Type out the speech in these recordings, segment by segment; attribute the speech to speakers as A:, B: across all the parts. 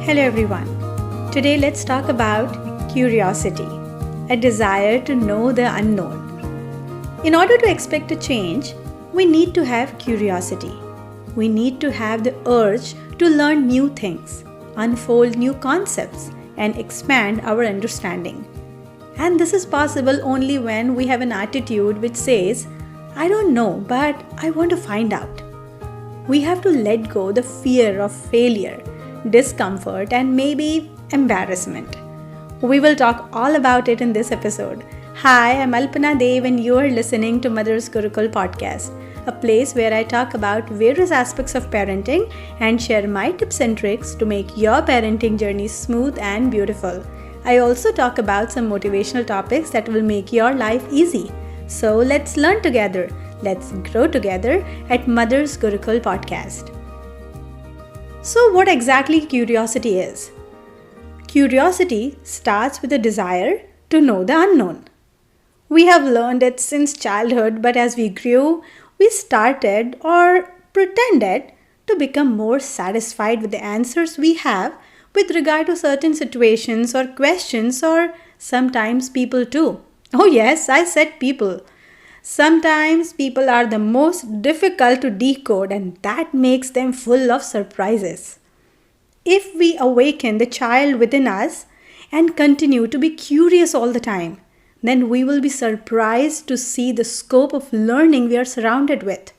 A: Hello everyone. Today let's talk about curiosity, a desire to know the unknown. In order to expect a change, we need to have curiosity. We need to have the urge to learn new things, unfold new concepts, and expand our understanding. And this is possible only when we have an attitude which says, I don't know, but I want to find out. We have to let go the fear of failure, discomfort, and maybe embarrassment. We will talk all about it in this episode. Hi, I'm Alpana Dev and you are listening to Mother's Gurukul podcast, a place where I talk about various aspects of parenting and share my tips and tricks to make your parenting journey smooth and beautiful. I also talk about some motivational topics that will make your life easy. So let's learn together. Let's grow together at Mother's Gurukul podcast. So what exactly curiosity is? Curiosity starts with a desire to know the unknown. We have learned it since childhood, but as we grew, we started or pretended to become more satisfied with the answers we have with regard to certain situations or questions or sometimes people too. Oh yes, I said people. Sometimes people are the most difficult to decode and that makes them full of surprises. If we awaken the child within us and continue to be curious all the time, then we will be surprised to see the scope of learning we are surrounded with.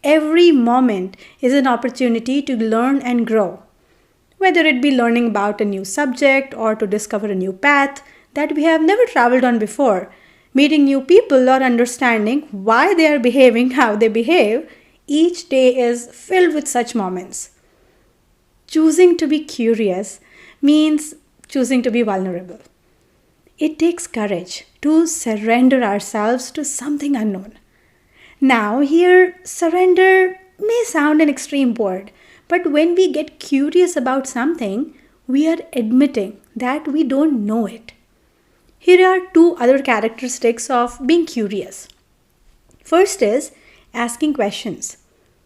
A: Every moment is an opportunity to learn and grow. Whether it be learning about a new subject or to discover a new path that we have never traveled on before, meeting new people or understanding why they are behaving how they behave, each day is filled with such moments. Choosing to be curious means choosing to be vulnerable. It takes courage to surrender ourselves to something unknown. Now, here, surrender may sound an extreme word, but when we get curious about something, we are admitting that we don't know it. Here are two other characteristics of being curious. First is asking questions,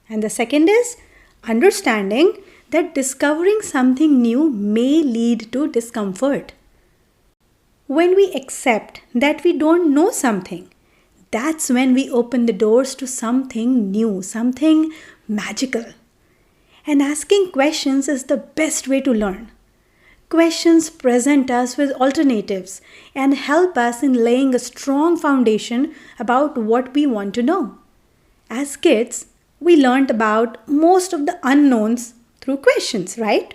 A: and the second is understanding that discovering something new may lead to discomfort. When we accept that we don't know something, that's when we open the doors to something new, something magical. And asking questions is the best way to learn. Questions present us with alternatives and help us in laying a strong foundation about what we want to know. As kids, we learned about most of the unknowns through questions, right?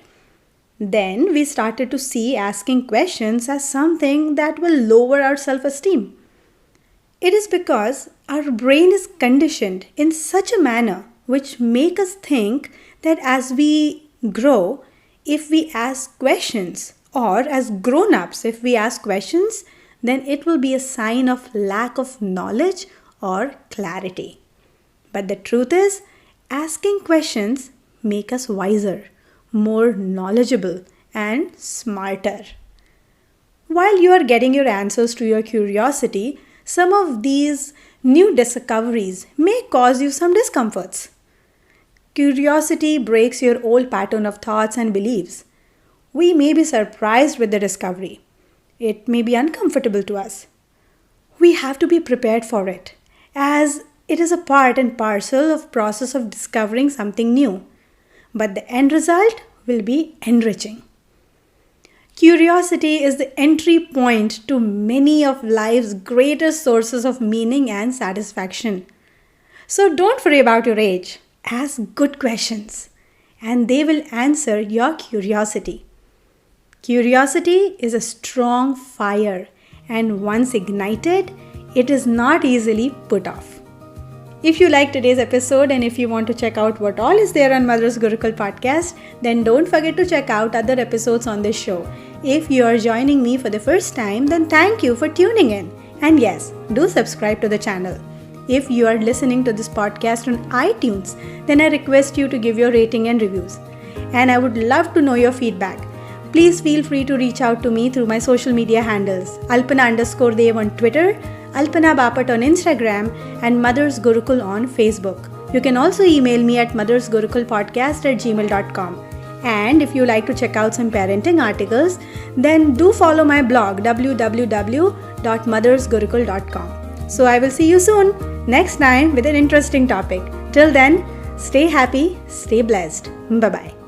A: Then we started to see asking questions as something that will lower our self-esteem. It is because our brain is conditioned in such a manner which make us think that as we grow, if we ask questions, or as grown-ups, if we ask questions, then it will be a sign of lack of knowledge or clarity. But the truth is, asking questions make us wiser, more knowledgeable, and smarter. While you are getting your answers to your curiosity, some of these new discoveries may cause you some discomforts. Curiosity breaks your old pattern of thoughts and beliefs. We may be surprised with the discovery. It may be uncomfortable to us. We have to be prepared for it, as it is a part and parcel of process of discovering something new. But the end result will be enriching. Curiosity is the entry point to many of life's greatest sources of meaning and satisfaction. So don't worry about your age. Ask good questions and they will answer your curiosity. Curiosity is a strong fire and once ignited, it is not easily put off. If you like today's episode and if you want to check out what all is there on Mother's Gurukul podcast, then don't forget to check out other episodes on this show. If you are joining me for the first time, then thank you for tuning in. And yes, do subscribe to the channel. If you are listening to this podcast on iTunes, then I request you to give your rating and reviews. And I would love to know your feedback. Please feel free to reach out to me through my social media handles, Alpana_Dev on Twitter, Alpana Bapat on Instagram, and Mother's Gurukul on Facebook. You can also email me at mothersgurukulpodcast@gmail.com. And if you like to check out some parenting articles, then do follow my blog www.mothersgurukul.com. So I will see you soon next time with an interesting topic. Till then, stay happy, stay blessed. Bye-bye.